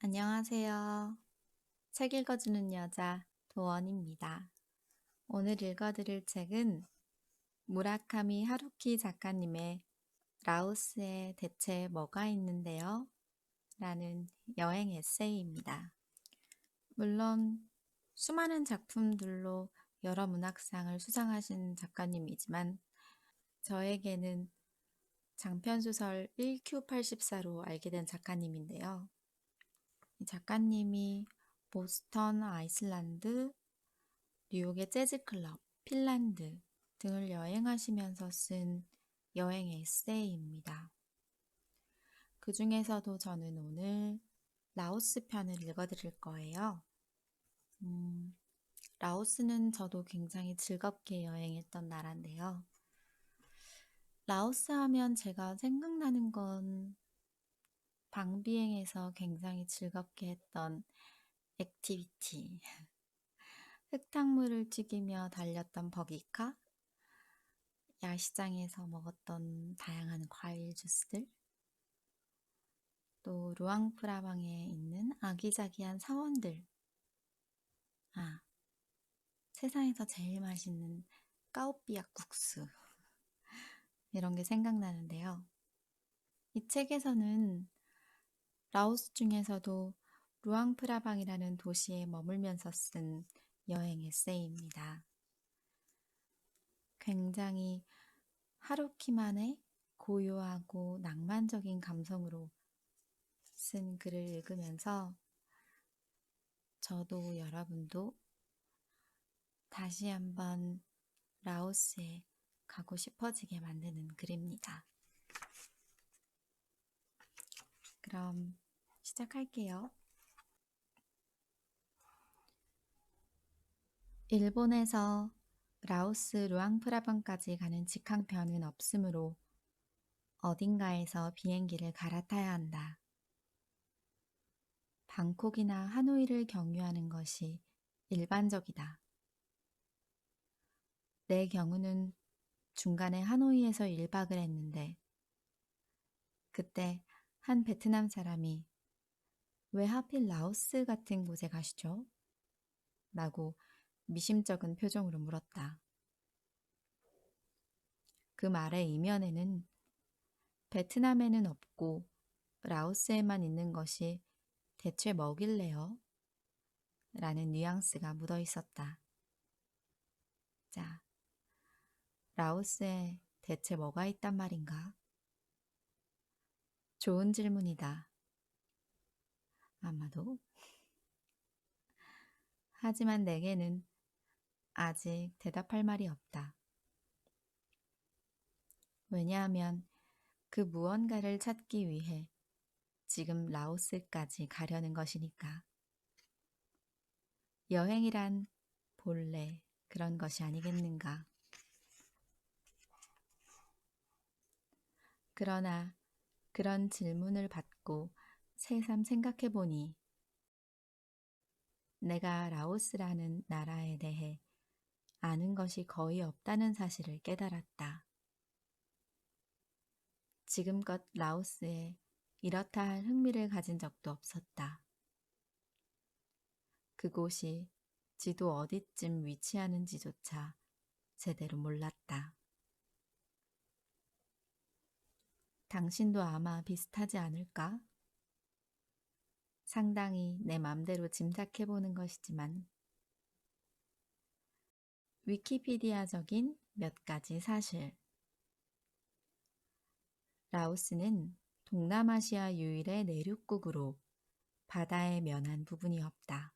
안녕하세요. 책 읽어주는 여자 도원입니다. 오늘 읽어드릴 책은 무라카미 하루키 작가님의 라오스에 대체 뭐가 있는데요? 라는 여행 에세이입니다. 물론 수많은 작품들로 여러 문학상을 수상하신 작가님이지만 저에게는 장편소설 1Q84로 알게 된 작가님인데요. 이 작가님이 보스턴, 아이슬란드, 뉴욕의 재즈클럽, 핀란드 등을 여행하시면서 쓴 여행 에세이입니다. 그 중에서도 저는 오늘 라오스 편을 읽어드릴 거예요. 라오스는 저도 굉장히 즐겁게 여행했던 나라인데요. 라오스 하면 제가 생각나는 건 방비행에서 굉장히 즐겁게 했던 액티비티, 흙탕물을 튀기며 달렸던 버기카, 야시장에서 먹었던 다양한 과일 주스들, 또 루앙프라방에 있는 아기자기한 사원들, 세상에서 제일 맛있는 까오삐약 국수, 이런 게 생각나는데요. 이 책에서는 라오스 중에서도 루앙프라방이라는 도시에 머물면서 쓴 여행 에세이입니다. 굉장히 하루키만의 고요하고 낭만적인 감성으로 쓴 글을 읽으면서 저도 여러분도 다시 한번 라오스에 가고 싶어지게 만드는 글입니다. 그럼 시작할게요. 일본에서 라오스 루앙프라방까지 가는 직항편은 없으므로 어딘가에서 비행기를 갈아타야 한다. 방콕이나 하노이를 경유하는 것이 일반적이다. 내 경우는 중간에 하노이에서 1박을 했는데 그때 한 베트남 사람이 왜 하필 라오스 같은 곳에 가시죠? 라고 미심쩍은 표정으로 물었다. 그 말의 이면에는 베트남에는 없고 라오스에만 있는 것이 대체 뭐길래요? 라는 뉘앙스가 묻어 있었다. 자, 라오스에 대체 뭐가 있단 말인가? 좋은 질문이다. 아마도. 하지만 내게는 아직 대답할 말이 없다. 왜냐하면 그 무언가를 찾기 위해 지금 라오스까지 가려는 것이니까. 여행이란 본래 그런 것이 아니겠는가. 그러나 그런 질문을 받고 새삼 생각해보니 내가 라오스라는 나라에 대해 아는 것이 거의 없다는 사실을 깨달았다. 지금껏 라오스에 이렇다 할 흥미를 가진 적도 없었다. 그곳이 지도 어디쯤 위치하는지조차 제대로 몰랐다. 당신도 아마 비슷하지 않을까? 상당히 내 맘대로 짐작해보는 것이지만 위키피디아적인 몇 가지 사실. 라오스는 동남아시아 유일의 내륙국으로 바다에 면한 부분이 없다.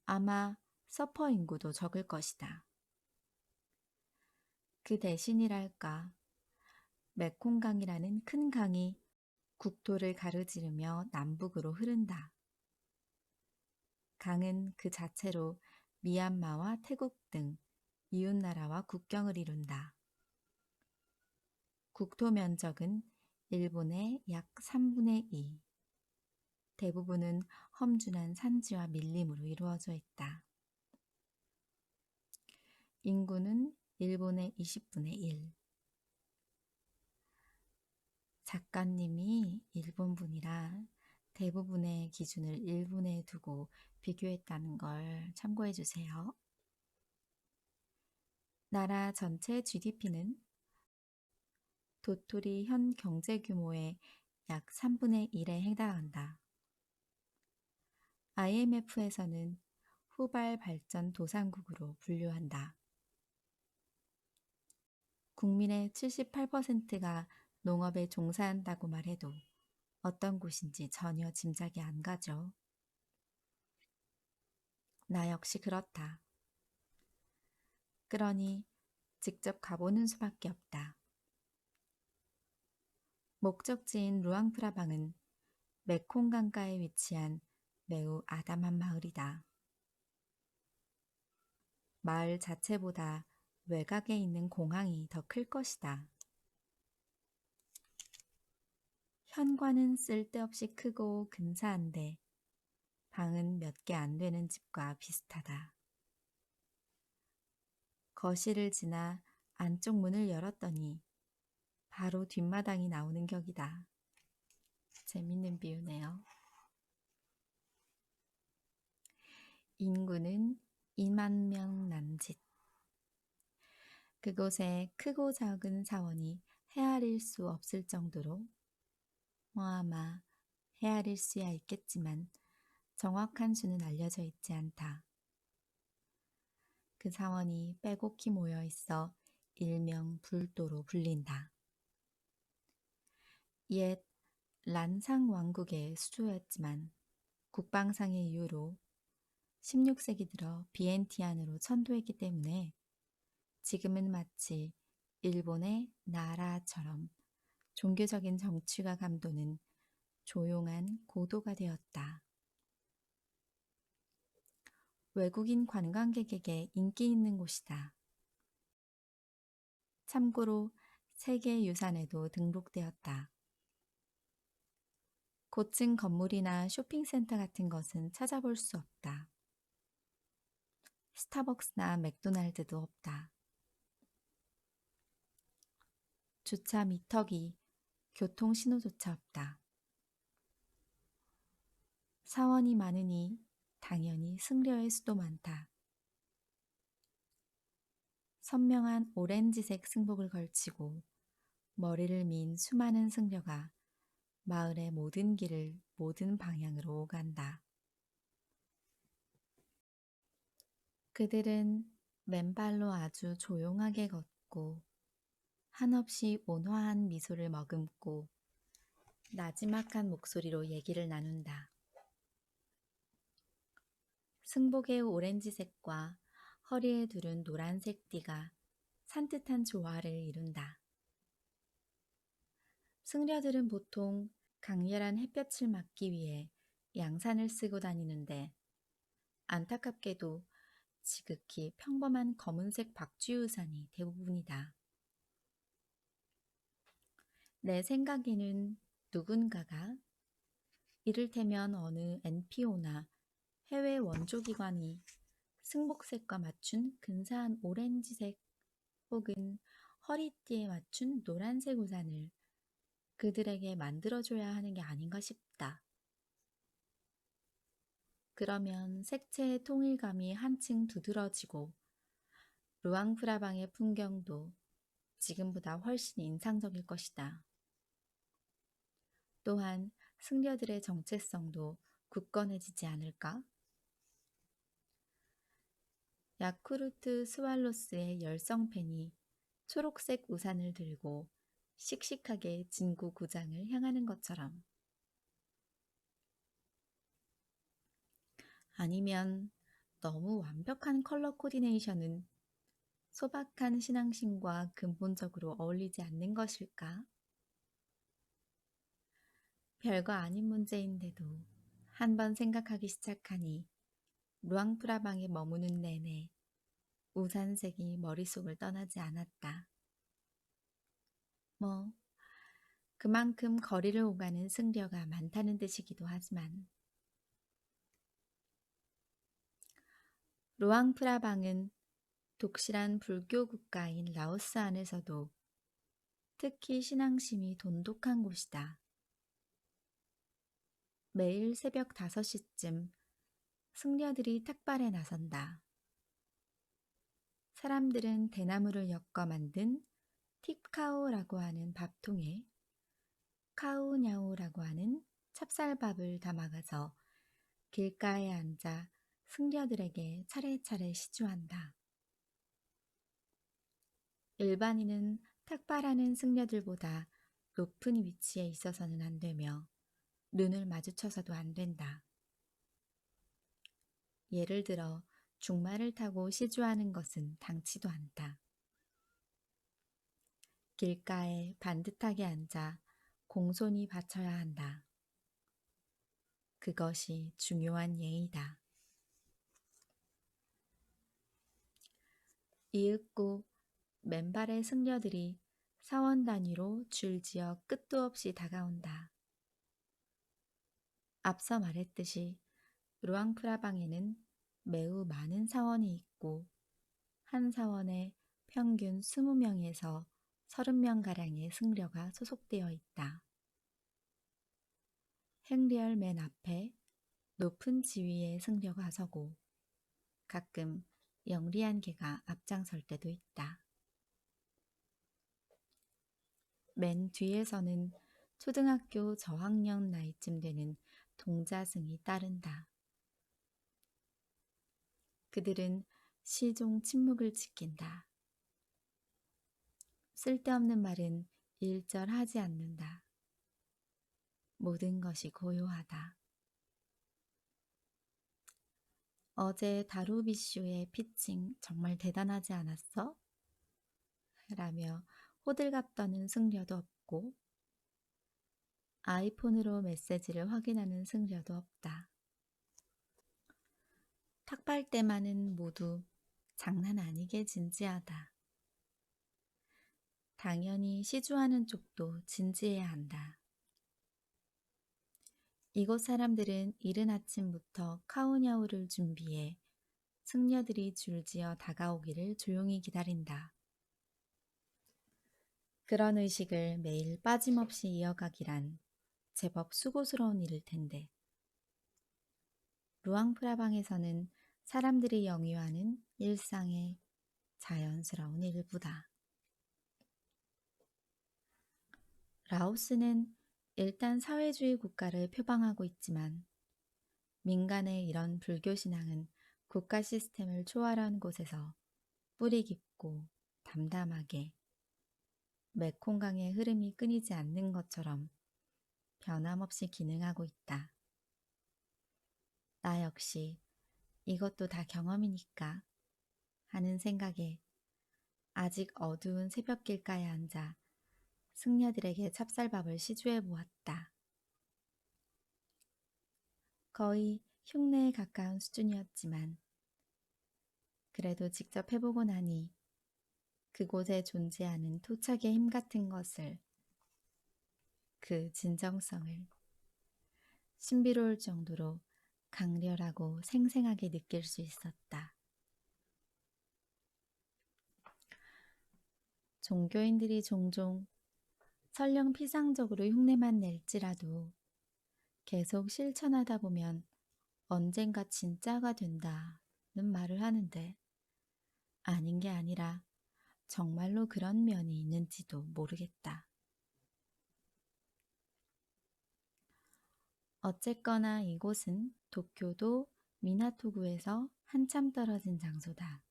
아마 서퍼 인구도 적을 것이다. 그 대신이랄까, 메콩강이라는 큰 강이 국토를 가로지르며 남북으로 흐른다. 강은 그 자체로 미얀마와 태국 등 이웃나라와 국경을 이룬다. 국토 면적은 일본의 약 3분의 2. 대부분은 험준한 산지와 밀림으로 이루어져 있다. 인구는 일본의 20분의 1. 작가님이 일본 분이라 대부분의 기준을 일본에 두고 비교했다는 걸 참고해 주세요. 나라 전체 GDP는 도토리 현 경제 규모의 약 3분의 1에 해당한다. IMF에서는 후발 발전 도상국으로 분류한다. 국민의 78%가 농업에 종사한다고 말해도 어떤 곳인지 전혀 짐작이 안 가죠. 나 역시 그렇다. 그러니 직접 가보는 수밖에 없다. 목적지인 루앙프라방은 메콩 강가에 위치한 매우 아담한 마을이다. 마을 자체보다 외곽에 있는 공항이 더 클 것이다. 현관은 쓸데없이 크고 근사한데 방은 몇 개 안 되는 집과 비슷하다. 거실을 지나 안쪽 문을 열었더니 바로 뒷마당이 나오는 격이다. 재밌는 비유네요. 인구는 2만 명 남짓. 그곳에 크고 작은 사원이 헤아릴 수 없을 정도로 아마 헤아릴 수야 있겠지만 정확한 수는 알려져 있지 않다. 그 사원이 빼곡히 모여 있어 일명 불도로 불린다. 옛 란상 왕국의 수도였지만 국방상의 이유로 16세기 들어 비엔티안으로 천도했기 때문에 지금은 마치 일본의 나라처럼 종교적인 정취가 감도는 조용한 고도가 되었다. 외국인 관광객에게 인기 있는 곳이다. 참고로 세계유산에도 등록되었다. 고층 건물이나 쇼핑센터 같은 것은 찾아볼 수 없다. 스타벅스나 맥도날드도 없다. 주차 미터기, 교통신호조차 없다. 사원이 많으니 당연히 승려의 수도 많다. 선명한 오렌지색 승복을 걸치고 머리를 민 수많은 승려가 마을의 모든 길을 모든 방향으로 오간다. 그들은 맨발로 아주 조용하게 걷고 한없이 온화한 미소를 머금고 나지막한 목소리로 얘기를 나눈다. 승복의 오렌지색과 허리에 두른 노란색 띠가 산뜻한 조화를 이룬다. 승려들은 보통 강렬한 햇볕을 막기 위해 양산을 쓰고 다니는데 안타깝게도 지극히 평범한 검은색 박쥐우산이 대부분이다. 내 생각에는 누군가가 이를테면 어느 NPO나 해외 원조기관이 승복색과 맞춘 근사한 오렌지색 혹은 허리띠에 맞춘 노란색 우산을 그들에게 만들어줘야 하는 게 아닌가 싶다. 그러면 색채의 통일감이 한층 두드러지고 루앙프라방의 풍경도 지금보다 훨씬 인상적일 것이다. 또한 승려들의 정체성도 굳건해지지 않을까? 야쿠르트 스왈로스의 열성팬이 초록색 우산을 들고 씩씩하게 진구 구장을 향하는 것처럼. 아니면 너무 완벽한 컬러 코디네이션은 소박한 신앙심과 근본적으로 어울리지 않는 것일까? 별거 아닌 문제인데도 한번 생각하기 시작하니 루앙프라방에 머무는 내내 우산색이 머릿속을 떠나지 않았다. 그만큼 거리를 오가는 승려가 많다는 뜻이기도 하지만 루앙프라방은 독실한 불교 국가인 라오스 안에서도 특히 신앙심이 돈독한 곳이다. 매일 새벽 5시쯤 승려들이 탁발에 나선다. 사람들은 대나무를 엮어 만든 팁카오라고 하는 밥통에 카우냐오라고 하는 찹쌀밥을 담아가서 길가에 앉아 승려들에게 차례차례 시주한다. 일반인은 탁발하는 승려들보다 높은 위치에 있어서는 안 되며 눈을 마주쳐서도 안 된다. 예를 들어 중말을 타고 시주하는 것은 당치도 않다. 길가에 반듯하게 앉아 공손히 바쳐야 한다. 그것이 중요한 예의다. 이윽고 맨발의 승려들이 사원 단위로 줄지어 끝도 없이 다가온다. 앞서 말했듯이 루앙프라방에는 매우 많은 사원이 있고 한 사원에 평균 20명에서 30명가량의 승려가 소속되어 있다. 행리열 맨 앞에 높은 지위의 승려가 서고 가끔 영리한 개가 앞장설 때도 있다. 맨 뒤에서는 초등학교 저학년 나이쯤 되는 동자승이 따른다. 그들은 시종 침묵을 지킨다. 쓸데없는 말은 일절하지 않는다. 모든 것이 고요하다. 어제 다루비슈의 피칭 정말 대단하지 않았어? 라며 호들갑 떠는 승려도 없고 아이폰으로 메시지를 확인하는 승려도 없다. 탁발 때만은 모두 장난 아니게 진지하다. 당연히 시주하는 쪽도 진지해야 한다. 이곳 사람들은 이른 아침부터 카오냐오를 준비해 승려들이 줄지어 다가오기를 조용히 기다린다. 그런 의식을 매일 빠짐없이 이어가기란 제법 수고스러운 일일 텐데. 루앙프라방에서는 사람들이 영위하는 일상의 자연스러운 일부다. 라오스는 일단 사회주의 국가를 표방하고 있지만 민간의 이런 불교 신앙은 국가 시스템을 초월한 곳에서 뿌리 깊고 담담하게 메콩강의 흐름이 끊이지 않는 것처럼 변함없이 기능하고 있다. 나 역시 이것도 다 경험이니까 하는 생각에 아직 어두운 새벽길가에 앉아 승려들에게 찹쌀밥을 시주해 보았다. 거의 흉내에 가까운 수준이었지만 그래도 직접 해보고 나니 그곳에 존재하는 토착의 힘 같은 것을, 그 진정성을 신비로울 정도로 강렬하고 생생하게 느낄 수 있었다. 종교인들이 종종 설령 피상적으로 흉내만 낼지라도 계속 실천하다 보면 언젠가 진짜가 된다는 말을 하는데 아닌 게 아니라 정말로 그런 면이 있는지도 모르겠다. 어쨌거나 이곳은 도쿄도 미나토구에서 한참 떨어진 장소다.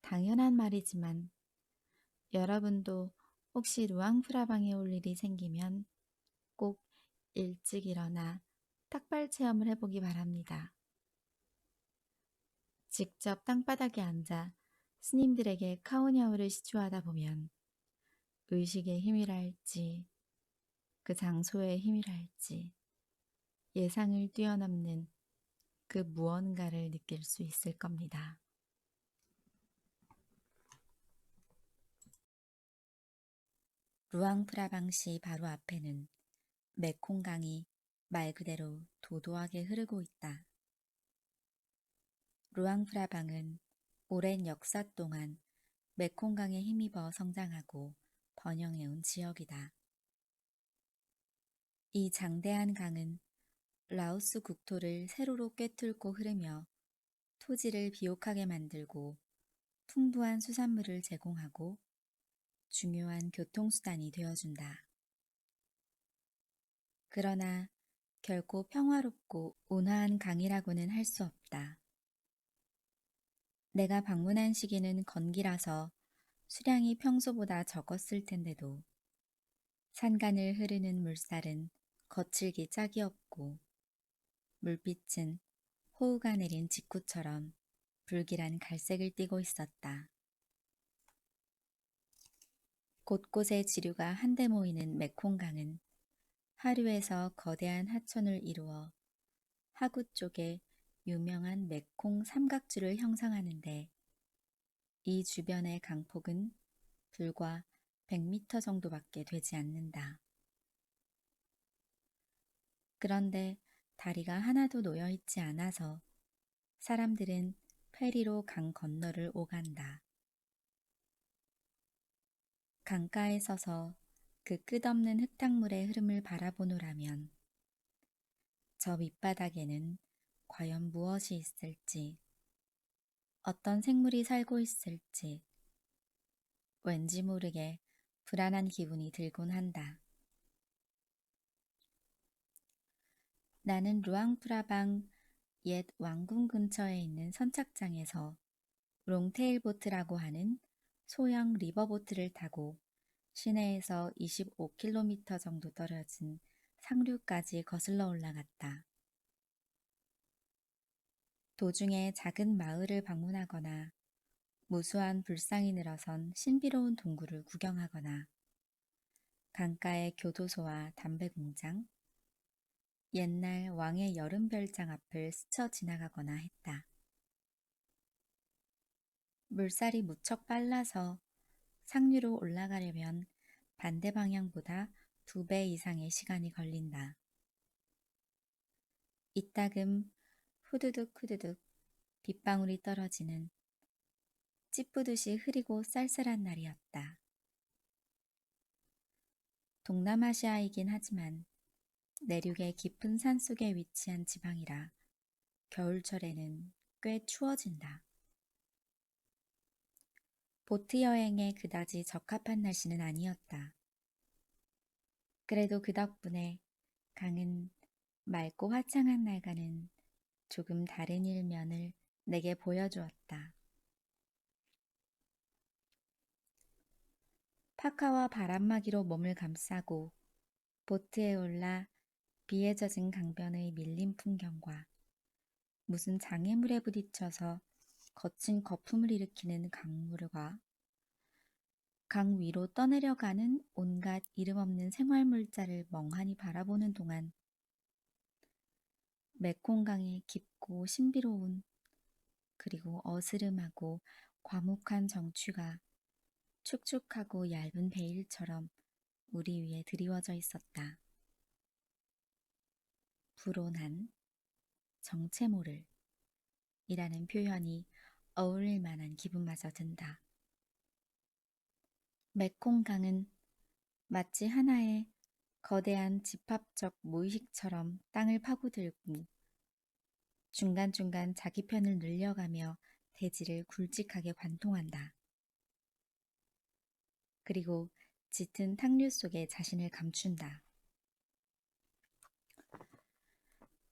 당연한 말이지만 여러분도 혹시 루앙프라방에 올 일이 생기면 꼭 일찍 일어나 탁발 체험을 해보기 바랍니다. 직접 땅바닥에 앉아 스님들에게 카오냐오를 시주하다 보면 의식의 힘이라 할지 그 장소의 힘이라 할지 예상을 뛰어넘는 그 무언가를 느낄 수 있을 겁니다. 루앙프라방시 바로 앞에는 메콩강이 말 그대로 도도하게 흐르고 있다. 루앙프라방은 오랜 역사 동안 메콩강에 힘입어 성장하고 번영해온 지역이다. 이 장대한 강은 라오스 국토를 세로로 꿰뚫고 흐르며 토지를 비옥하게 만들고 풍부한 수산물을 제공하고 중요한 교통수단이 되어준다. 그러나 결코 평화롭고 온화한 강이라고는 할 수 없다. 내가 방문한 시기는 건기라서 수량이 평소보다 적었을 텐데도 산간을 흐르는 물살은 거칠기 짝이 없고 물빛은 호우가 내린 직구처럼 불길한 갈색을 띠고 있었다. 곳곳에 지류가 한데 모이는 메콩강은 하류에서 거대한 하천을 이루어 하구 쪽에 유명한 메콩 삼각주를 형성하는데 이 주변의 강폭은 불과 100m 정도밖에 되지 않는다. 그런데 다리가 하나도 놓여 있지 않아서 사람들은 페리로 강 건너를 오간다. 강가에 서서 그 끝없는 흙탕물의 흐름을 바라보노라면 저 밑바닥에는 과연 무엇이 있을지, 어떤 생물이 살고 있을지 왠지 모르게 불안한 기분이 들곤 한다. 나는 루앙프라방 옛 왕궁 근처에 있는 선착장에서 롱테일 보트라고 하는 소형 리버보트를 타고 시내에서 25km 정도 떨어진 상류까지 거슬러 올라갔다. 도중에 작은 마을을 방문하거나 무수한 불상이 늘어선 신비로운 동굴을 구경하거나 강가의 교도소와 담배 공장, 옛날 왕의 여름별장 앞을 스쳐 지나가거나 했다. 물살이 무척 빨라서 상류로 올라가려면 반대 방향보다 2배 이상의 시간이 걸린다. 이따금 후두둑 후두둑 빗방울이 떨어지는 찌뿌듯이 흐리고 쌀쌀한 날이었다. 동남아시아이긴 하지만 내륙의 깊은 산속에 위치한 지방이라 겨울철에는 꽤 추워진다. 보트 여행에 그다지 적합한 날씨는 아니었다. 그래도 그 덕분에 강은 맑고 화창한 날과는 조금 다른 일면을 내게 보여주었다. 파카와 바람막이로 몸을 감싸고 보트에 올라 비에 젖은 강변의 밀림 풍경과 무슨 장애물에 부딪혀서 거친 거품을 일으키는 강물과 강 위로 떠내려가는 온갖 이름 없는 생활물자를 멍하니 바라보는 동안 메콩강의 깊고 신비로운 그리고 어스름하고 과묵한 정취가 축축하고 얇은 베일처럼 우리 위에 드리워져 있었다. 불온한, 정체 모를 이라는 표현이 어울릴 만한 기분마저 든다. 메콩강은 마치 하나의 거대한 집합적 무의식처럼 땅을 파고들고 중간중간 자기 편을 늘려가며 대지를 굵직하게 관통한다. 그리고 짙은 탕류 속에 자신을 감춘다.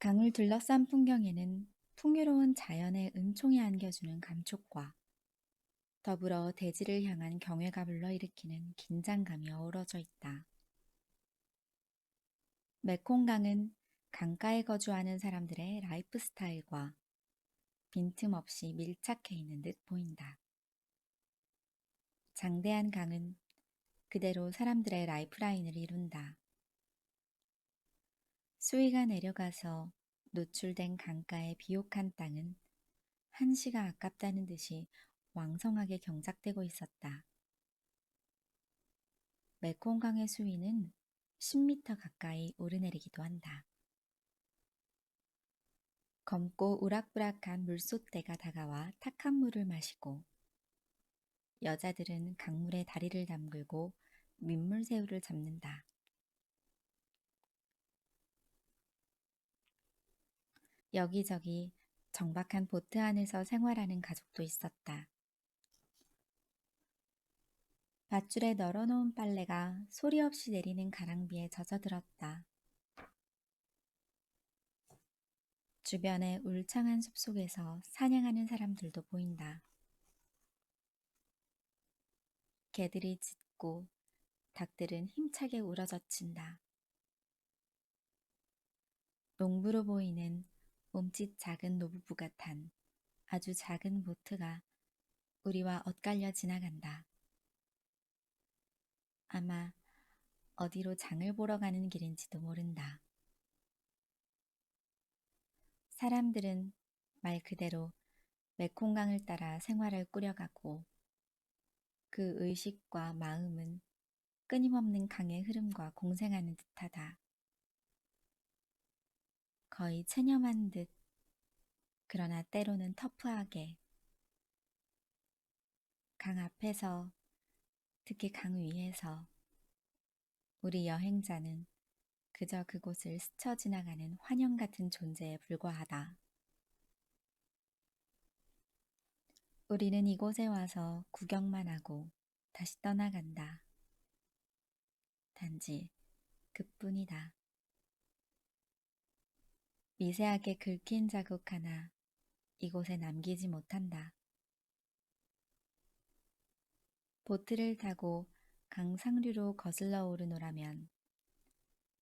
강을 둘러싼 풍경에는 풍요로운 자연의 은총이 안겨주는 감촉과 더불어 대지를 향한 경외가 불러일으키는 긴장감이 어우러져 있다. 메콩강은 강가에 거주하는 사람들의 라이프 스타일과 빈틈없이 밀착해 있는 듯 보인다. 장대한 강은 그대로 사람들의 라이프라인을 이룬다. 수위가 내려가서 노출된 강가의 비옥한 땅은 한시가 아깝다는 듯이 왕성하게 경작되고 있었다. 메콩강의 수위는 10m 가까이 오르내리기도 한다. 검고 우락부락한 물솥대가 다가와 탁한 물을 마시고 여자들은 강물에 다리를 담글고 민물새우를 잡는다. 여기저기 정박한 보트 안에서 생활하는 가족도 있었다. 밧줄에 널어놓은 빨래가 소리 없이 내리는 가랑비에 젖어들었다. 주변의 울창한 숲속에서 사냥하는 사람들도 보인다. 개들이 짖고 닭들은 힘차게 우러젖힌다. 농부로 보이는 몸짓 작은 노부부가 탄 아주 작은 보트가 우리와 엇갈려 지나간다. 아마 어디로 장을 보러 가는 길인지도 모른다. 사람들은 말 그대로 메콩강을 따라 생활을 꾸려가고 그 의식과 마음은 끊임없는 강의 흐름과 공생하는 듯하다. 거의 체념한 듯, 그러나 때로는 터프하게 강 앞에서, 특히 강 위에서 우리 여행자는 그저 그곳을 스쳐 지나가는 환영 같은 존재에 불과하다. 우리는 이곳에 와서 구경만 하고 다시 떠나간다. 단지 그뿐이다. 미세하게 긁힌 자국 하나 이곳에 남기지 못한다. 보트를 타고 강 상류로 거슬러 오르노라면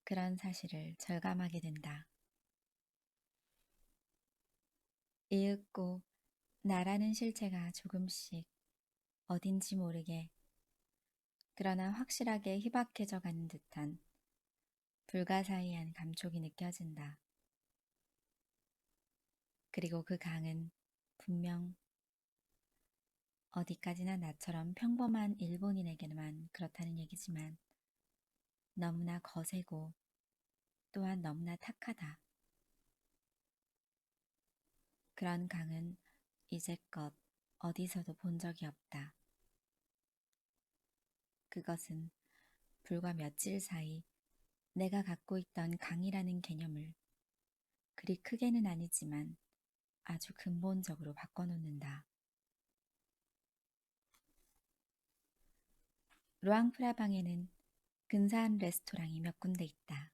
그런 사실을 절감하게 된다. 이윽고 나라는 실체가 조금씩 어딘지 모르게 그러나 확실하게 희박해져 가는 듯한 불가사의한 감촉이 느껴진다. 그리고 그 강은 분명 어디까지나 나처럼 평범한 일본인에게만 그렇다는 얘기지만 너무나 거세고 또한 너무나 탁하다. 그런 강은 이제껏 어디서도 본 적이 없다. 그것은 불과 며칠 사이 내가 갖고 있던 강이라는 개념을 그리 크게는 아니지만 아주 근본적으로 바꿔놓는다. 루앙프라방에는 근사한 레스토랑이 몇 군데 있다.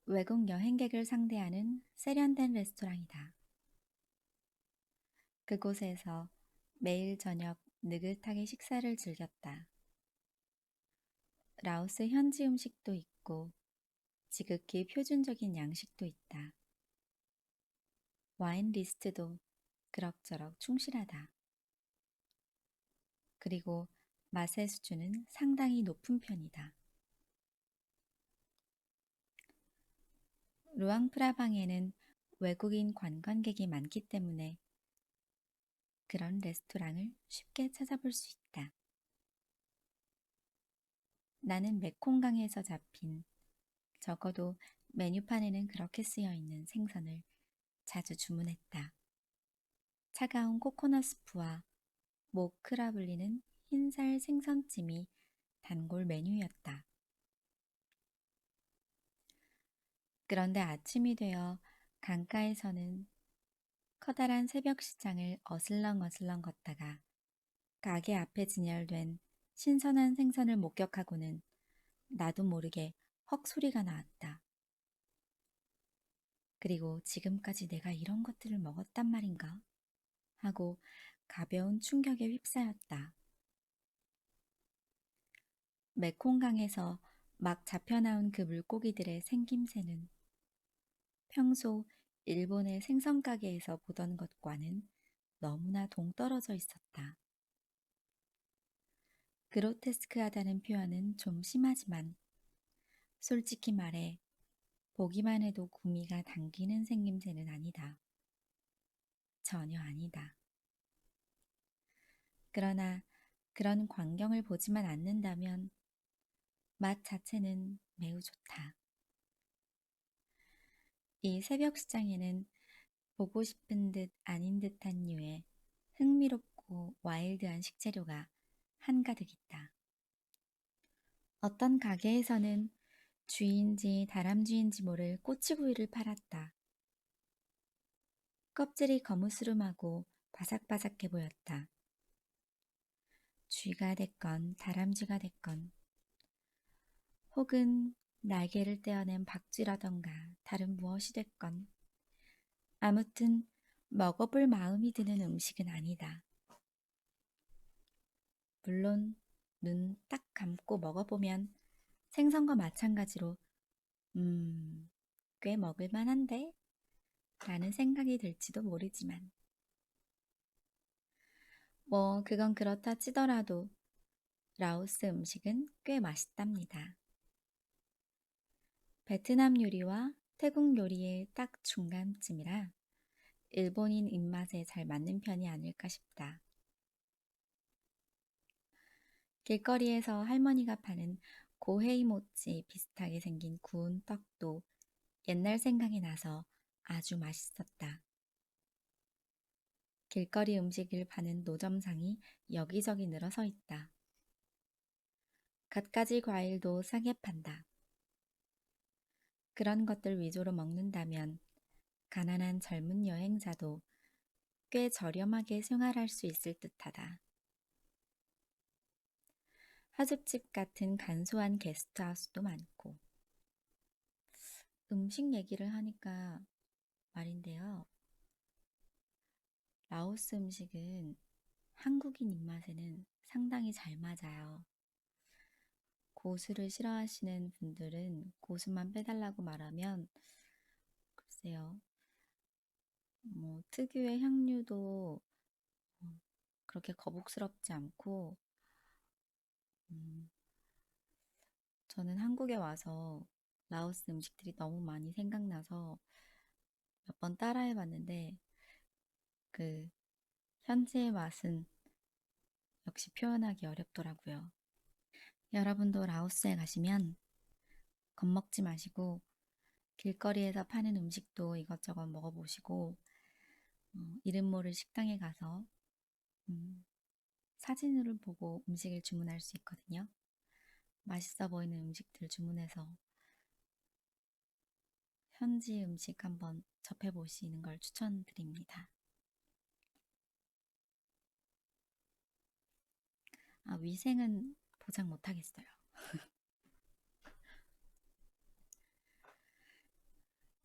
외국 여행객을 상대하는 세련된 레스토랑이다. 그곳에서 매일 저녁 느긋하게 식사를 즐겼다. 라오스 현지 음식도 있고 지극히 표준적인 양식도 있다. 와인 리스트도 그럭저럭 충실하다. 그리고 맛의 수준은 상당히 높은 편이다. 루앙프라방에는 외국인 관광객이 많기 때문에 그런 레스토랑을 쉽게 찾아볼 수 있다. 나는 메콩강에서 잡힌 적어도 메뉴판에는 그렇게 쓰여 있는 생선을 자주 주문했다. 차가운 코코넛 스프와 모크라 불리는 흰살 생선찜이 단골 메뉴였다. 그런데 아침이 되어 강가에서는 커다란 새벽 시장을 어슬렁어슬렁 걷다가 가게 앞에 진열된 신선한 생선을 목격하고는 나도 모르게 헉 소리가 나왔다. 그리고 지금까지 내가 이런 것들을 먹었단 말인가? 하고 가벼운 충격에 휩싸였다. 메콩강에서 막 잡혀나온 그 물고기들의 생김새는 평소 일본의 생선 가게에서 보던 것과는 너무나 동떨어져 있었다. 그로테스크하다는 표현은 좀 심하지만 솔직히 말해 보기만 해도 구미가 당기는 생김새는 아니다. 전혀 아니다. 그러나 그런 광경을 보지만 않는다면 맛 자체는 매우 좋다. 이 새벽 시장에는 보고 싶은 듯 아닌 듯한 류의 흥미롭고 와일드한 식재료가 한가득 있다. 어떤 가게에서는 쥐인지 다람쥐인지 모를 꼬치구이를 팔았다. 껍질이 거무스름하고 바삭바삭해 보였다. 쥐가 됐건 다람쥐가 됐건 혹은 날개를 떼어낸 박쥐라던가 다른 무엇이 됐건 아무튼 먹어볼 마음이 드는 음식은 아니다. 물론 눈 딱 감고 먹어보면 생선과 마찬가지로 꽤 먹을 만한데? 라는 생각이 들지도 모르지만 뭐 그건 그렇다 치더라도 라오스 음식은 꽤 맛있답니다. 베트남 요리와 태국 요리의 딱 중간쯤이라 일본인 입맛에 잘 맞는 편이 아닐까 싶다. 길거리에서 할머니가 파는 고헤이모찌 비슷하게 생긴 구운 떡도 옛날 생각이 나서 아주 맛있었다. 길거리 음식을 파는 노점상이 여기저기 늘어서 있다. 갖가지 과일도 싸게 판다. 그런 것들 위주로 먹는다면 가난한 젊은 여행자도 꽤 저렴하게 생활할 수 있을 듯하다. 하숙집 같은 간소한 게스트하우스도 많고. 음식 얘기를 하니까 말인데요. 라오스 음식은 한국인 입맛에는 상당히 잘 맞아요. 고수를 싫어하시는 분들은 고수만 빼달라고 말하면 글쎄요. 뭐 특유의 향료도 그렇게 거북스럽지 않고 음, 저는 한국에 와서 라오스 음식들이 너무 많이 생각나서 몇 번 따라해 봤는데 그 현지의 맛은 역시 표현하기 어렵더라고요. 여러분도 라오스에 가시면 겁먹지 마시고 길거리에서 파는 음식도 이것저것 먹어보시고 이름 모를 식당에 가서 음, 사진을 보고 음식을 주문할 수 있거든요. 맛있어 보이는 음식들 주문해서 현지 음식 한번 접해보시는 걸 추천드립니다. 위생은 보장 못하겠어요.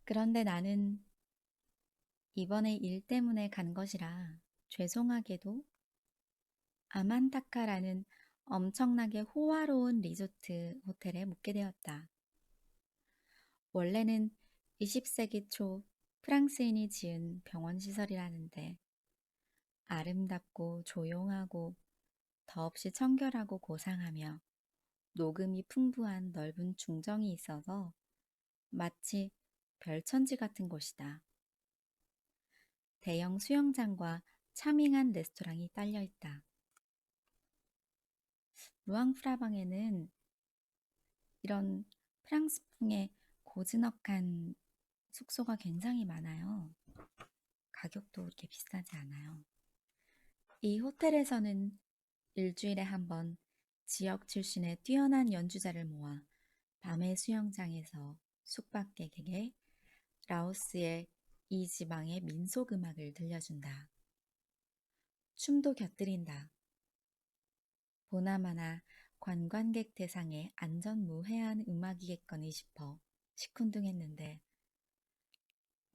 그런데 나는 이번에 일 때문에 간 것이라 죄송하게도 아만타카라는 엄청나게 호화로운 리조트 호텔에 묵게 되었다. 원래는 20세기 초 프랑스인이 지은 병원 시설이라는데 아름답고 조용하고 더없이 청결하고 고상하며 녹음이 풍부한 넓은 중정이 있어서 마치 별천지 같은 곳이다. 대형 수영장과 차밍한 레스토랑이 딸려 있다. 루앙프라방에는 이런 프랑스풍의 고즈넉한 숙소가 굉장히 많아요. 가격도 그렇게 비싸지 않아요. 이 호텔에서는 일주일에 한 번 지역 출신의 뛰어난 연주자를 모아 밤의 수영장에서 숙박객에게 라오스의 이 지방의 민속 음악을 들려준다. 춤도 곁들인다. 보나마나 관광객 대상의 안전무해한 음악이겠거니 싶어 시큰둥했는데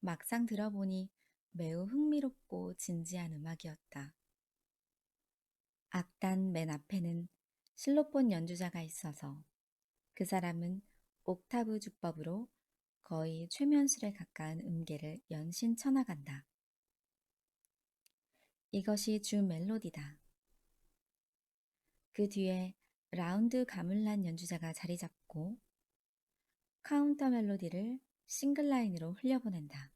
막상 들어보니 매우 흥미롭고 진지한 음악이었다. 악단 맨 앞에는 실로폰 연주자가 있어서 그 사람은 옥타브 주법으로 거의 최면술에 가까운 음계를 연신 쳐나간다. 이것이 주 멜로디다. 그 뒤에 라운드 가물란 연주자가 자리 잡고 카운터 멜로디를 싱글라인으로 흘려보낸다.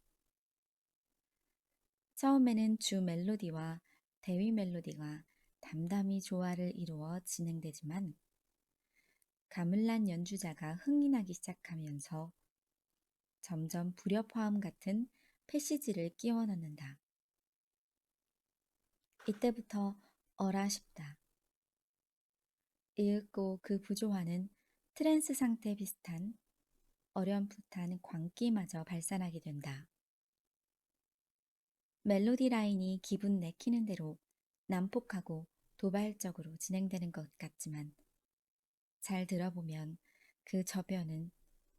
처음에는 주 멜로디와 대위 멜로디가 담담히 조화를 이루어 진행되지만 가물란 연주자가 흥이 나기 시작하면서 점점 불협화음 같은 패시지를 끼워 넣는다. 이때부터 어라 싶다. 이윽고 그 부조화는 트랜스 상태 비슷한 어렴풋한 광기마저 발산하게 된다. 멜로디 라인이 기분 내키는 대로 난폭하고 도발적으로 진행되는 것 같지만 잘 들어보면 그 저변은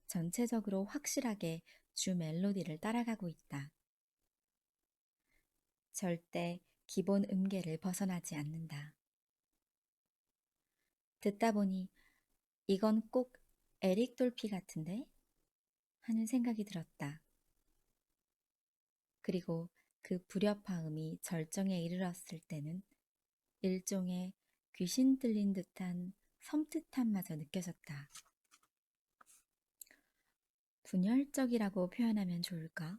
전체적으로 확실하게 주 멜로디를 따라가고 있다. 절대 기본 음계를 벗어나지 않는다. 듣다 보니 이건 꼭 에릭 돌피 같은데? 하는 생각이 들었다. 그리고 그 불협화음이 절정에 이르렀을 때는 일종의 귀신 들린 듯한 섬뜩함마저 느껴졌다. 분열적이라고 표현하면 좋을까?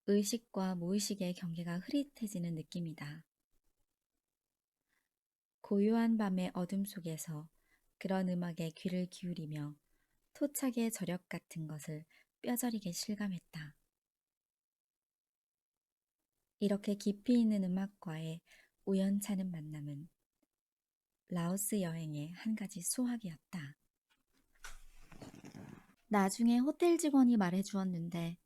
의식과 무의식의 경계가 흐릿해지는 느낌이다. 고요한 밤의 어둠 속에서 그런 음악에 귀를 기울이며 토착의 저력 같은 것을 뼈저리게 실감했다. 이렇게 깊이 있는 음악과의 우연찮은 만남은 라오스 여행의 한 가지 수확이었다. 나중에 호텔 직원이 말해주었는데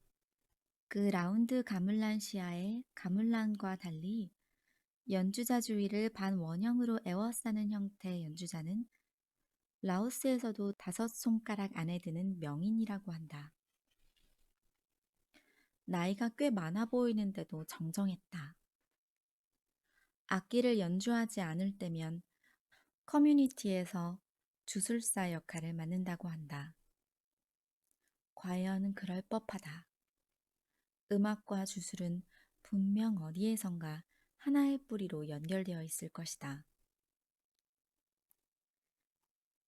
그 라운드 가물란시아의 가물란과 달리 연주자 주위를 반원형으로 에워싸는 형태의 연주자는 라오스에서도 5손가락 안에 드는 명인이라고 한다. 나이가 꽤 많아 보이는데도 정정했다. 악기를 연주하지 않을 때면 커뮤니티에서 주술사 역할을 맡는다고 한다. 과연 그럴 법하다. 음악과 주술은 분명 어디에선가 하나의 뿌리로 연결되어 있을 것이다.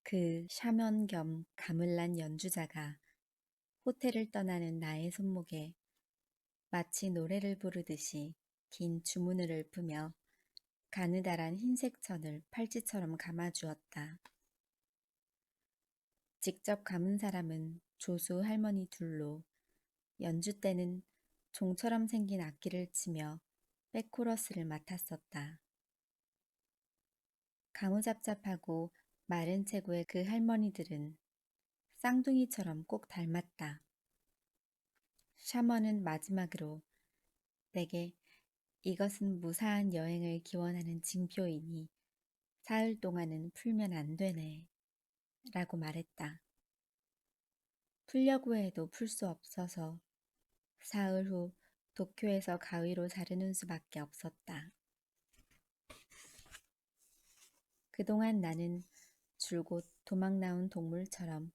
그 샤먼 겸 가물란 연주자가 호텔을 떠나는 나의 손목에 마치 노래를 부르듯이 긴 주문을 읊으며 가느다란 흰색 천을 팔찌처럼 감아주었다. 직접 감은 사람은 조수 할머니 둘로 연주 때는 종처럼 생긴 악기를 치며 백코러스를 맡았었다. 가무잡잡하고 마른 체구의 그 할머니들은 쌍둥이처럼 꼭 닮았다. 샤먼은 마지막으로 내게 이것은 무사한 여행을 기원하는 징표이니 사흘 동안은 풀면 안 되네 라고 말했다. 풀려고 해도 풀 수 없어서 사흘 후 도쿄에서 가위로 자르는 수밖에 없었다. 그동안 나는 줄곧 도망 나온 동물처럼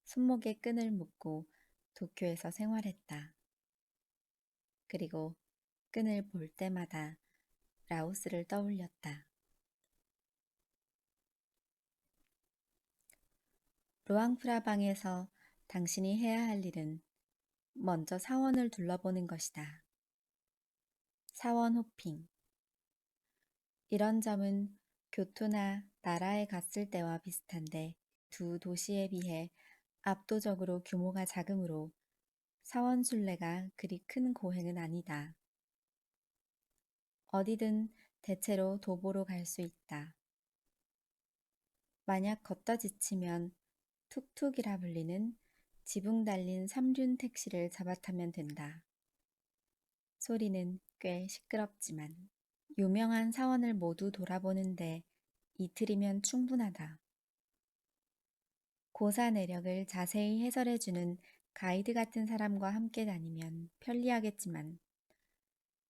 손목에 끈을 묶고 도쿄에서 생활했다. 그리고 끈을 볼 때마다 라오스를 떠올렸다. 루앙프라방에서 당신이 해야 할 일은 먼저 사원을 둘러보는 것이다. 사원 호핑. 이런 점은 교토나 나라에 갔을 때와 비슷한데 두 도시에 비해 압도적으로 규모가 작으므로 사원 순례가 그리 큰 고행은 아니다. 어디든 대체로 도보로 갈 수 있다. 만약 걷다 지치면 툭툭이라 불리는 지붕 달린 삼륜 택시를 잡아타면 된다. 소리는 꽤 시끄럽지만 유명한 사원을 모두 돌아보는데 이틀이면 충분하다. 고사 내력을 자세히 해설해주는 가이드 같은 사람과 함께 다니면 편리하겠지만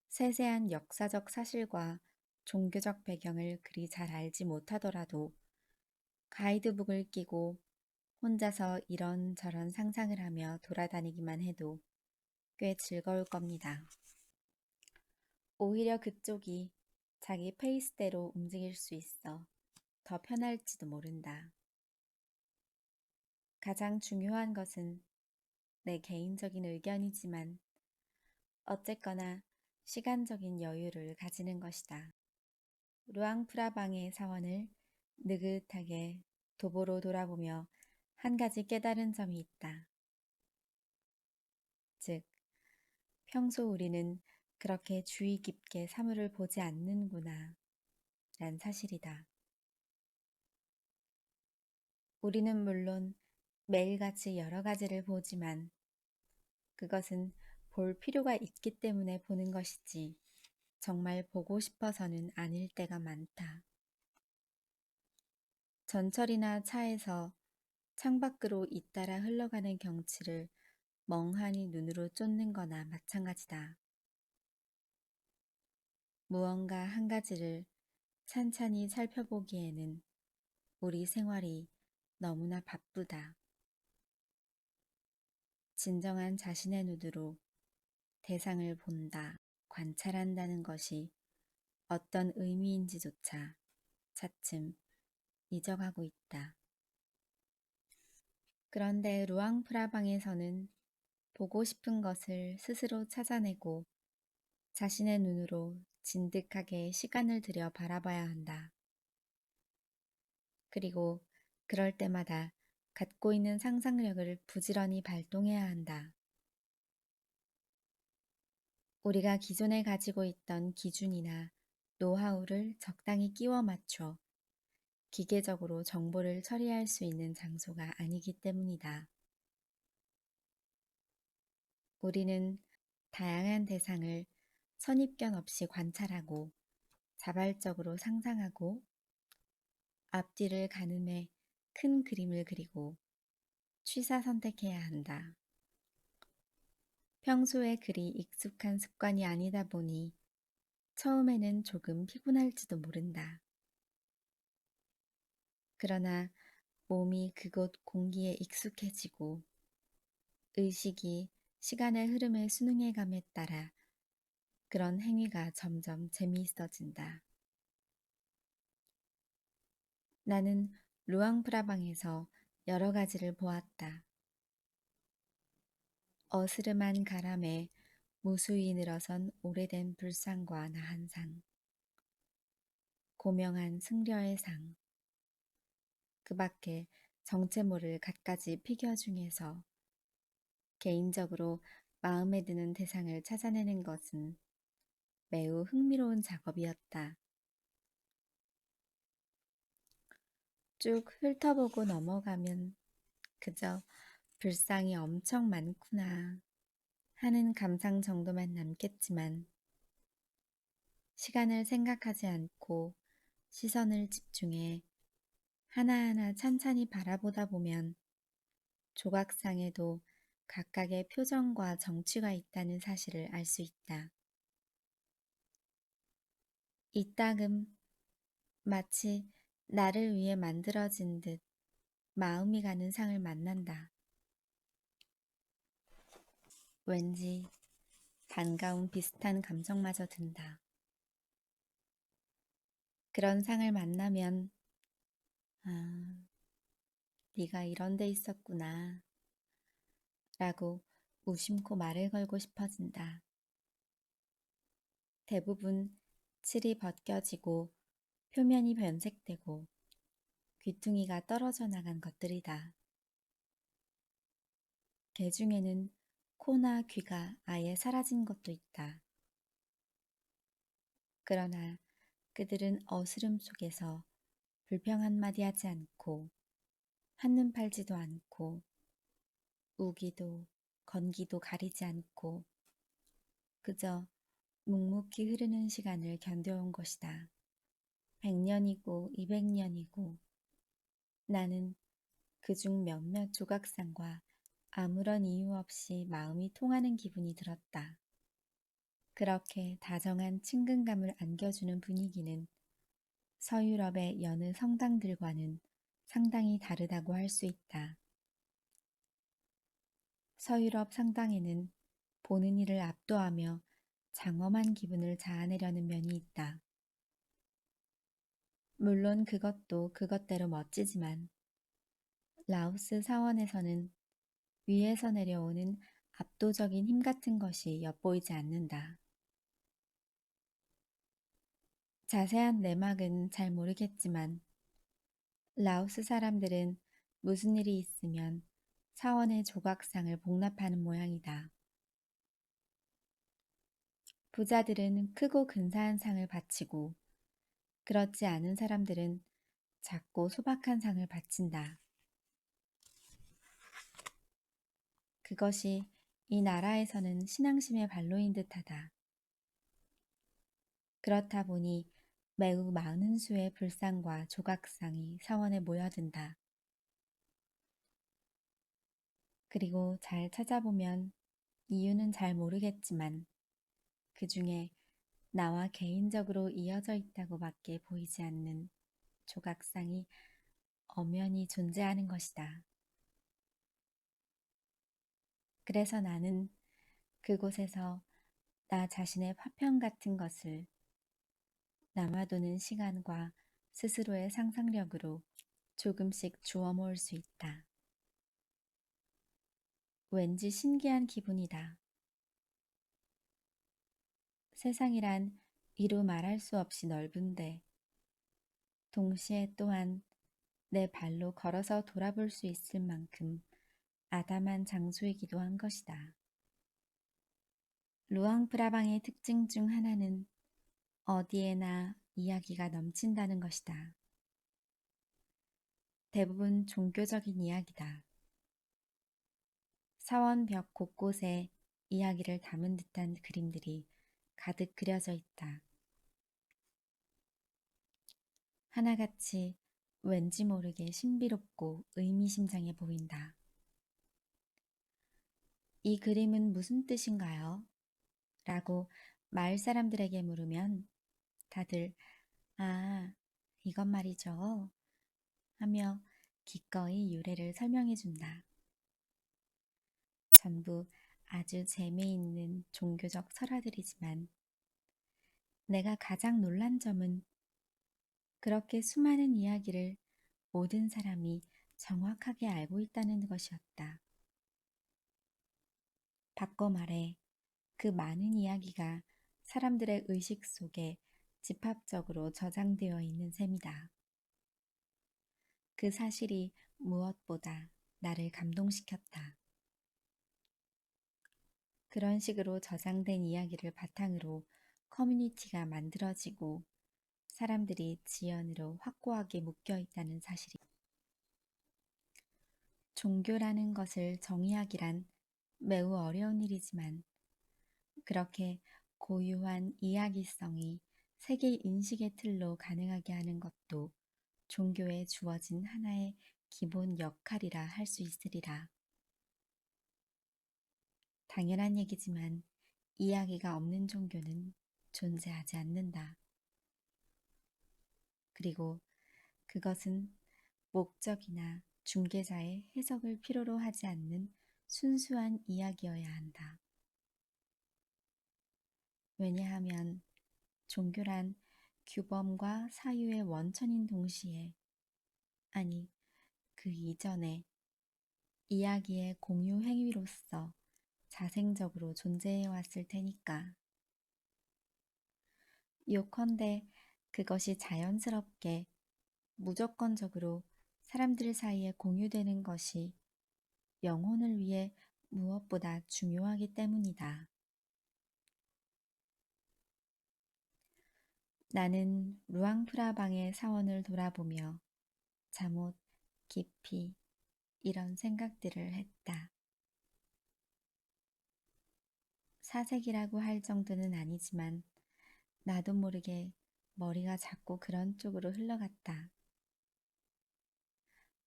세세한 역사적 사실과 종교적 배경을 그리 잘 알지 못하더라도 가이드북을 끼고 혼자서 이런저런 상상을 하며 돌아다니기만 해도 꽤 즐거울 겁니다. 오히려 그쪽이 자기 페이스대로 움직일 수 있어 더 편할지도 모른다. 가장 중요한 것은 내 개인적인 의견이지만 어쨌거나 시간적인 여유를 가지는 것이다. 루앙프라방의 사원을 느긋하게 도보로 돌아보며 한 가지 깨달은 점이 있다. 즉, 평소 우리는 그렇게 주의 깊게 사물을 보지 않는구나 란 사실이다. 우리는 물론 매일같이 여러 가지를 보지만 그것은 볼 필요가 있기 때문에 보는 것이지 정말 보고 싶어서는 아닐 때가 많다. 전철이나 차에서 창밖으로 잇따라 흘러가는 경치를 멍하니 눈으로 쫓는 거나 마찬가지다. 무언가 한 가지를 찬찬히 살펴보기에는 우리 생활이 너무나 바쁘다. 진정한 자신의 눈으로 대상을 본다, 관찰한다는 것이 어떤 의미인지조차 차츰 잊어가고 있다. 그런데 루앙프라방에서는 보고 싶은 것을 스스로 찾아내고 자신의 눈으로 진득하게 시간을 들여 바라봐야 한다. 그리고 그럴 때마다 갖고 있는 상상력을 부지런히 발동해야 한다. 우리가 기존에 가지고 있던 기준이나 노하우를 적당히 끼워 맞춰 기계적으로 정보를 처리할 수 있는 장소가 아니기 때문이다. 우리는 다양한 대상을 선입견 없이 관찰하고 자발적으로 상상하고 앞뒤를 가늠해 큰 그림을 그리고 취사 선택해야 한다. 평소에 그리 익숙한 습관이 아니다 보니 처음에는 조금 피곤할지도 모른다. 그러나 몸이 그곳 공기에 익숙해지고 의식이 시간의 흐름에 순응해감에 따라 그런 행위가 점점 재미있어진다. 나는 루앙프라방에서 여러 가지를 보았다. 어스름한 가람에 무수히 늘어선 오래된 불상과 나한상, 고명한 승려의 상, 그 밖에 정체 모를 갖가지 피겨 중에서 개인적으로 마음에 드는 대상을 찾아내는 것은 매우 흥미로운 작업이었다. 쭉 훑어보고 넘어가면 그저 불상이 엄청 많구나 하는 감상 정도만 남겠지만 시간을 생각하지 않고 시선을 집중해 하나하나 찬찬히 바라보다 보면 조각상에도 각각의 표정과 정취가 있다는 사실을 알 수 있다. 이따금 마치 나를 위해 만들어진 듯 마음이 가는 상을 만난다. 왠지 반가운 비슷한 감정마저 든다. 그런 상을 만나면 아, 네가 이런 데 있었구나 라고 무심코 말을 걸고 싶어진다. 대부분 칠이 벗겨지고 표면이 변색되고 귀퉁이가 떨어져 나간 것들이다. 개 중에는 코나 귀가 아예 사라진 것도 있다. 그러나 그들은 어스름 속에서 불평 한마디 하지 않고 한눈 팔지도 않고 우기도 건기도 가리지 않고 그저 묵묵히 흐르는 시간을 견뎌온 것이다. 100년이고 200년이고 나는 그중 몇몇 조각상과 아무런 이유 없이 마음이 통하는 기분이 들었다. 그렇게 다정한 친근감을 안겨주는 분위기는 서유럽의 여느 성당들과는 상당히 다르다고 할 수 있다. 서유럽 성당에는 보는 이를 압도하며 장엄한 기분을 자아내려는 면이 있다. 물론 그것도 그것대로 멋지지만 라오스 사원에서는 위에서 내려오는 압도적인 힘 같은 것이 엿보이지 않는다. 자세한 내막은 잘 모르겠지만 라오스 사람들은 무슨 일이 있으면 사원의 조각상을 복납하는 모양이다. 부자들은 크고 근사한 상을 바치고 그렇지 않은 사람들은 작고 소박한 상을 바친다. 그것이 이 나라에서는 신앙심의 발로인 듯하다. 그렇다 보니 매우 많은 수의 불상과 조각상이 사원에 모여든다. 그리고 잘 찾아보면 이유는 잘 모르겠지만 그 중에 나와 개인적으로 이어져 있다고 밖에 보이지 않는 조각상이 엄연히 존재하는 것이다. 그래서 나는 그곳에서 나 자신의 파편 같은 것을 남아도는 시간과 스스로의 상상력으로 조금씩 주워 모을 수 있다. 왠지 신기한 기분이다. 세상이란 이루 말할 수 없이 넓은데 동시에 또한 내 발로 걸어서 돌아볼 수 있을 만큼 아담한 장소이기도 한 것이다. 루앙프라방의 특징 중 하나는 어디에나 이야기가 넘친다는 것이다. 대부분 종교적인 이야기다. 사원 벽 곳곳에 이야기를 담은 듯한 그림들이 가득 그려져 있다. 하나같이 왠지 모르게 신비롭고 의미심장해 보인다. 이 그림은 무슨 뜻인가요? 라고 마을 사람들에게 물으면 다들 아, 이것 말이죠. 하며 기꺼이 유래를 설명해 준다. 전부 아주 재미있는 종교적 설화들이지만 내가 가장 놀란 점은 그렇게 수많은 이야기를 모든 사람이 정확하게 알고 있다는 것이었다. 바꿔 말해 그 많은 이야기가 사람들의 의식 속에 집합적으로 저장되어 있는 셈이다. 그 사실이 무엇보다 나를 감동시켰다. 그런 식으로 저장된 이야기를 바탕으로 커뮤니티가 만들어지고 사람들이 지연으로 확고하게 묶여 있다는 사실이 종교라는 것을 정의하기란 매우 어려운 일이지만 그렇게 고유한 이야기성이 세계 인식의 틀로 가능하게 하는 것도 종교에 주어진 하나의 기본 역할이라 할 수 있으리라. 당연한 얘기지만 이야기가 없는 종교는 존재하지 않는다. 그리고 그것은 목적이나 중개자의 해석을 필요로 하지 않는 순수한 이야기여야 한다. 왜냐하면 종교란 규범과 사유의 원천인 동시에, 아니, 그 이전에 이야기의 공유 행위로서 자생적으로 존재해 왔을 테니까. 요컨대 그것이 자연스럽게 무조건적으로 사람들 사이에 공유되는 것이 영혼을 위해 무엇보다 중요하기 때문이다. 나는 루앙프라방의 사원을 돌아보며 잠옷 깊이 이런 생각들을 했다. 사색이라고 할 정도는 아니지만 나도 모르게 머리가 자꾸 그런 쪽으로 흘러갔다.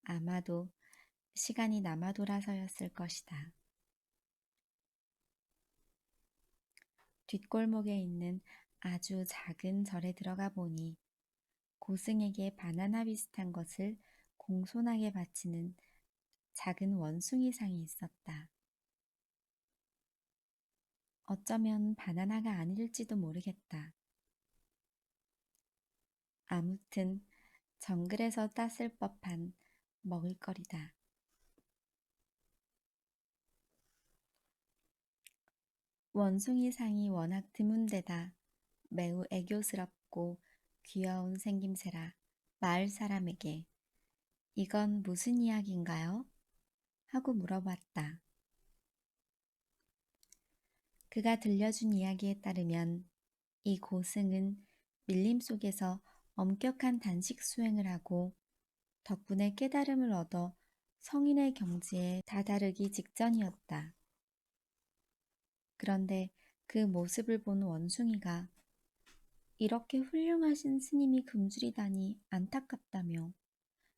아마도 시간이 남아 돌아서였을 것이다. 뒷골목에 있는 아주 작은 절에 들어가 보니 고승에게 바나나 비슷한 것을 공손하게 바치는 작은 원숭이상이 있었다. 어쩌면 바나나가 아닐지도 모르겠다. 아무튼 정글에서 땄을 법한 먹을거리다. 원숭이상이 워낙 드문 데다 매우 애교스럽고 귀여운 생김새라 마을 사람에게 이건 무슨 이야기인가요? 하고 물어봤다. 그가 들려준 이야기에 따르면 이 고승은 밀림 속에서 엄격한 단식 수행을 하고 덕분에 깨달음을 얻어 성인의 경지에 다다르기 직전이었다. 그런데 그 모습을 본 원숭이가 이렇게 훌륭하신 스님이 굶주리다니 안타깝다며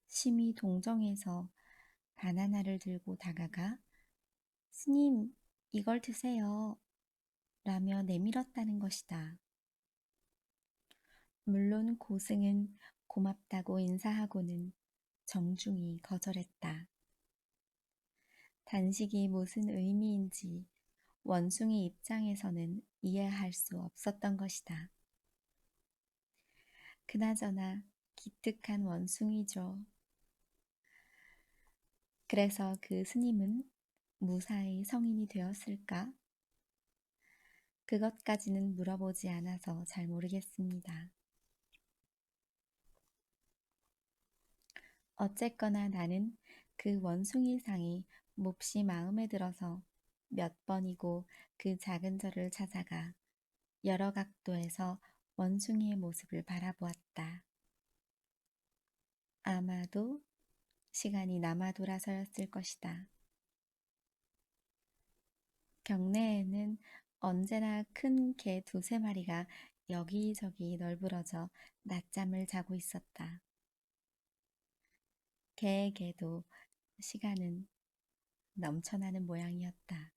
심히 동정해서 바나나를 들고 다가가 스님, 이걸 드세요. 라며 내밀었다는 것이다. 물론 고승은 고맙다고 인사하고는 정중히 거절했다. 단식이 무슨 의미인지 원숭이 입장에서는 이해할 수 없었던 것이다. 그나저나 기특한 원숭이죠. 그래서 그 스님은 무사히 성인이 되었을까? 그것까지는 물어보지 않아서 잘 모르겠습니다. 어쨌거나 나는 그 원숭이상이 몹시 마음에 들어서 몇 번이고 그 작은 절을 찾아가 여러 각도에서 원숭이의 모습을 바라보았다. 아마도 시간이 남아 돌아서였을 것이다. 경내에는 언제나 큰 개 두세 마리가 여기저기 널브러져 낮잠을 자고 있었다. 개에게도 시간은 넘쳐나는 모양이었다.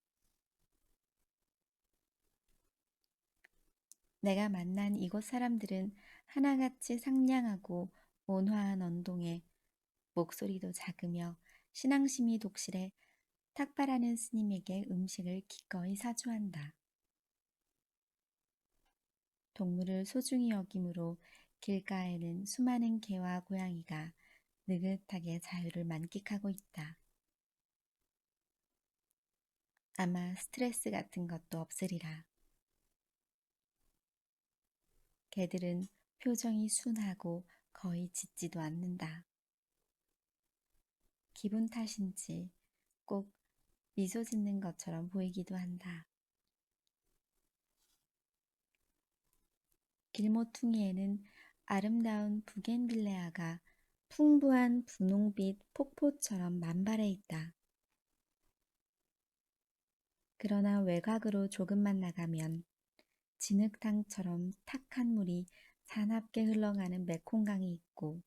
내가 만난 이곳 사람들은 하나같이 상냥하고 온화한 언동에 목소리도 작으며 신앙심이 독실해 탁발하는 스님에게 음식을 기꺼이 사주한다. 동물을 소중히 여기므로 길가에는 수많은 개와 고양이가 느긋하게 자유를 만끽하고 있다. 아마 스트레스 같은 것도 없으리라. 개들은 표정이 순하고 거의 짖지도 않는다. 기분 탓인지 꼭 미소 짓는 것처럼 보이기도 한다. 길모퉁이에는 아름다운 부겐빌레아가 풍부한 분홍빛 폭포처럼 만발해 있다. 그러나 외곽으로 조금만 나가면 진흙탕처럼 탁한 물이 사납게 흘러가는 메콩강이 있고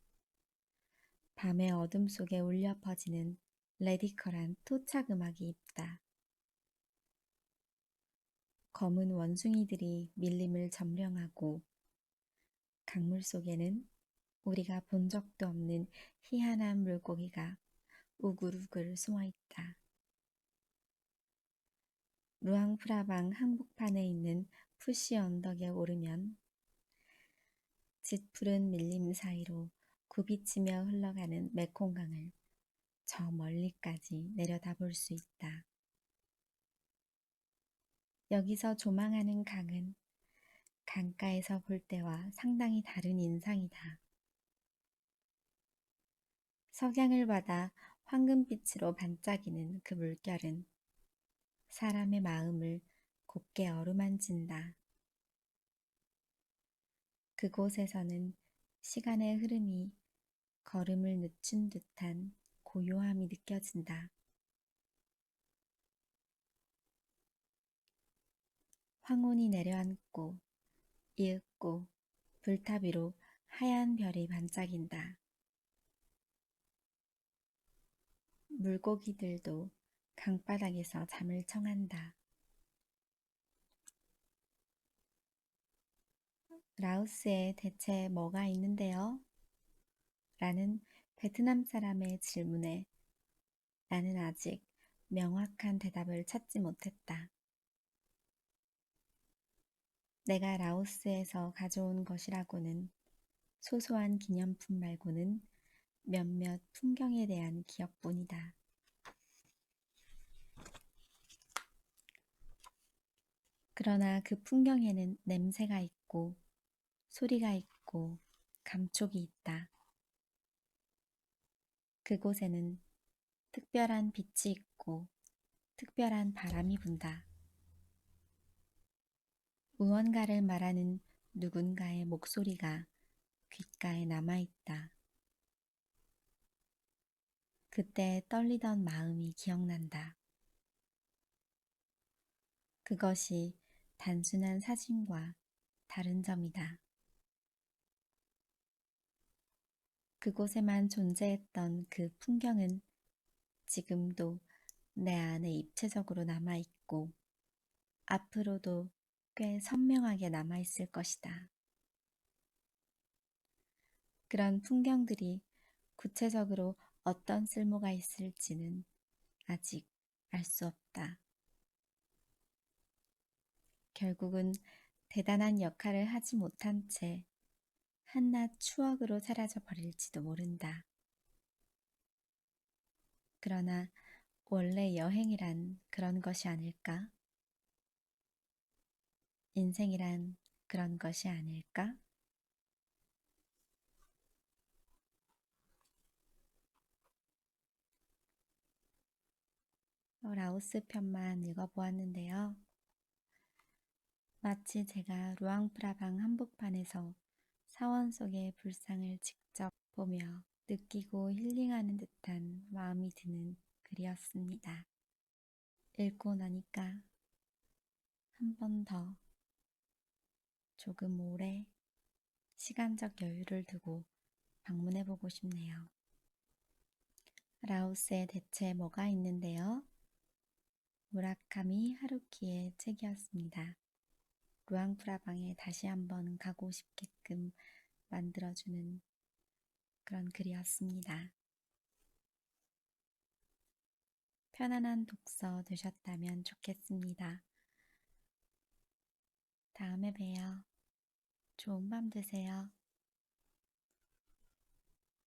밤의 어둠 속에 울려 퍼지는 레디컬한 토착 음악이 있다. 검은 원숭이들이 밀림을 점령하고 강물 속에는 우리가 본 적도 없는 희한한 물고기가 우글우글 숨어 있다. 루앙프라방 항복판에 있는 푸시 언덕에 오르면 짙푸른 밀림 사이로 굽이치며 흘러가는 메콩강을 저 멀리까지 내려다볼 수 있다. 여기서 조망하는 강은 강가에서 볼 때와 상당히 다른 인상이다. 석양을 받아 황금빛으로 반짝이는 그 물결은 사람의 마음을 곱게 어루만진다. 그곳에서는 시간의 흐름이 걸음을 늦춘 듯한 고요함이 느껴진다. 황혼이 내려앉고 이윽고 불탑 위로 하얀 별이 반짝인다. 물고기들도 강바닥에서 잠을 청한다. 라오스에 대체 뭐가 있는데요? 라는 베트남 사람의 질문에 나는 아직 명확한 대답을 찾지 못했다. 내가 라오스에서 가져온 것이라고는 소소한 기념품 말고는 몇몇 풍경에 대한 기억뿐이다. 그러나 그 풍경에는 냄새가 있고 소리가 있고 감촉이 있다. 그곳에는 특별한 빛이 있고 특별한 바람이 분다. 무언가를 말하는 누군가의 목소리가 귓가에 남아있다. 그때 떨리던 마음이 기억난다. 그것이 단순한 사진과 다른 점이다. 그곳에만 존재했던 그 풍경은 지금도 내 안에 입체적으로 남아있고 앞으로도 꽤 선명하게 남아있을 것이다. 그런 풍경들이 구체적으로 어떤 쓸모가 있을지는 아직 알 수 없다. 결국은 대단한 역할을 하지 못한 채 한낱 추억으로 사라져 버릴지도 모른다. 그러나 원래 여행이란 그런 것이 아닐까? 인생이란 그런 것이 아닐까? 라오스 편만 읽어보았는데요. 마치 제가 루앙프라방 한복판에서 사원 속의 불상을 직접 보며 느끼고 힐링하는 듯한 마음이 드는 글이었습니다. 읽고 나니까 한 번 더 조금 오래 시간적 여유를 두고 방문해보고 싶네요. 라오스에 대체 뭐가 있는데요? 무라카미 하루키의 책이었습니다. 루앙프라방에 다시 한번 가고 싶게끔 만들어주는 그런 글이었습니다. 편안한 독서 되셨다면 좋겠습니다. 다음에 봬요. 좋은 밤 되세요.